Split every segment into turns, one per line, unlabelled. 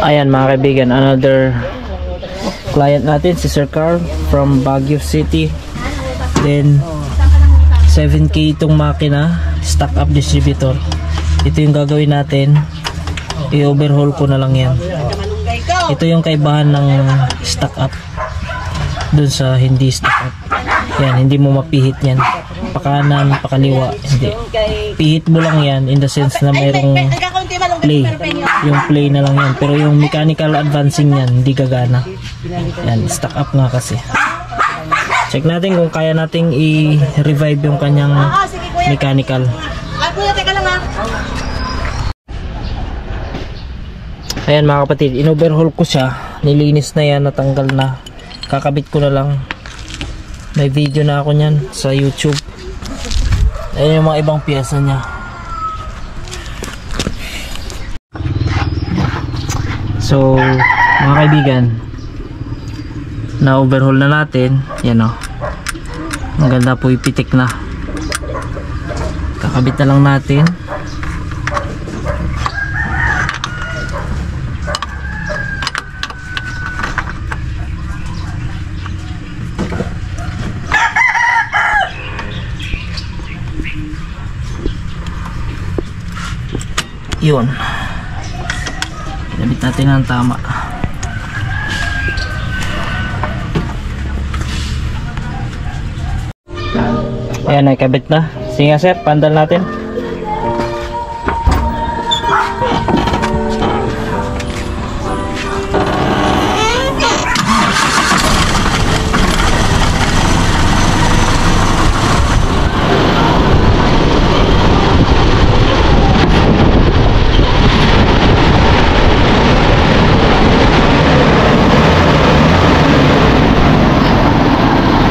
Ayan mga kaibigan, another client natin, si Sir Carl from Baguio City. Then 7K itong makina, stock up distributor. Ito yung gagawin natin, i-overhaul ko na lang yan. Ito yung kaibahan ng stock up dun sa hindi stock up. Yan, hindi mo mapihit yan, pakanan, pakaliwa, hindi. Pihit mo lang yan in the sense na mayroong play, yung play na lang yan. Pero yung mechanical advancing yan, hindi gagana. Yan, stock up nga kasi. Check natin kung kaya nating i-revive yung kanyang mechanical. Ayan mga kapatid, in-overhaul ko siya. Nilinis na yan, natanggal na. Kakabit ko na lang. May video na ako nyan sa YouTube. Ayan yung mga ibang piyesa niya. So mga kaibigan, na-overhaul na natin. Yan o. Ang ganda po, ipitik na. Kakabit na lang natin. Yun. Kabit natin ang tama. Ayan, nakabit na. Sige nga sir, pandal natin.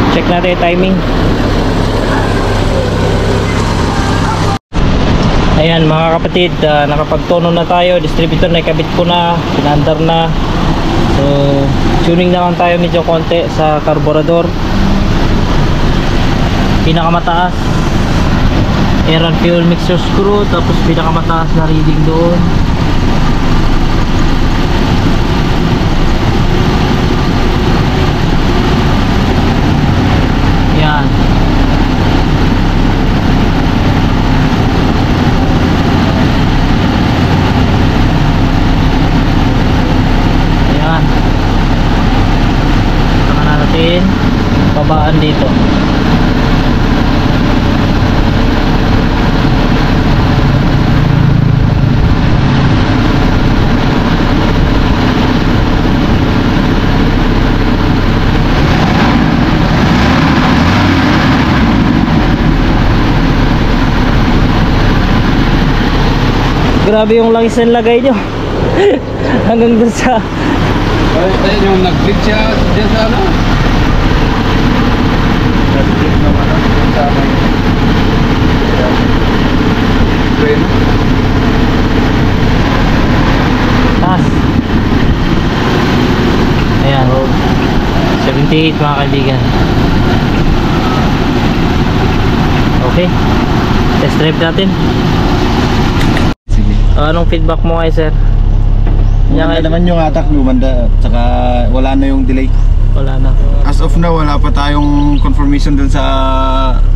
Check natin yung timing. Ayan mga kapatid, nakapagtono na tayo. Distributor na ikabit ko na, pinandar na. So tuning na lang tayo medyo konti sa carburetor. Pinakamataas air and fuel mixer screw, tapos pinakamataas na reading doon. Yan. Babaan dito. Grabe yung langis na lagay nyo. Hanggang dun sa
ayun yung nag-click siya dyan sa ano. Nag-click naman sa may
taas. Ayan, 78 mga kaibigan. Okay, test drive natin. Anong feedback mo kay sir?
Yan naman yung atak lumanda, saka wala na yung delay.
Wala na.
As of now, wala pa tayong confirmation dun sa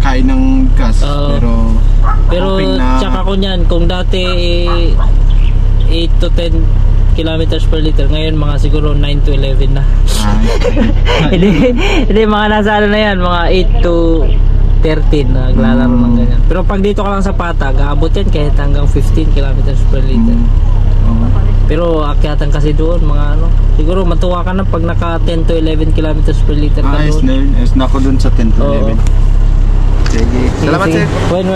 kain ng gas.
Pero
na...
tsaka ko nyan, kung dati 8 to 10 kilometers per liter, ngayon mga siguro 9 to 11 na. Hindi mga nasa ano na yan, mga 8 to 13 na naglalaro ng ganyan. Pero pag dito ka lang sa Patag, aabot yan kahit hanggang 15 kilometers per liter. Pero akyatan kasi doon mga ano, siguro matuwa ka na pag naka 10 to 11 kilometers per liter ka doon.
Yes na ako doon sa 10 to 11. Sige. Salamat sir.
When.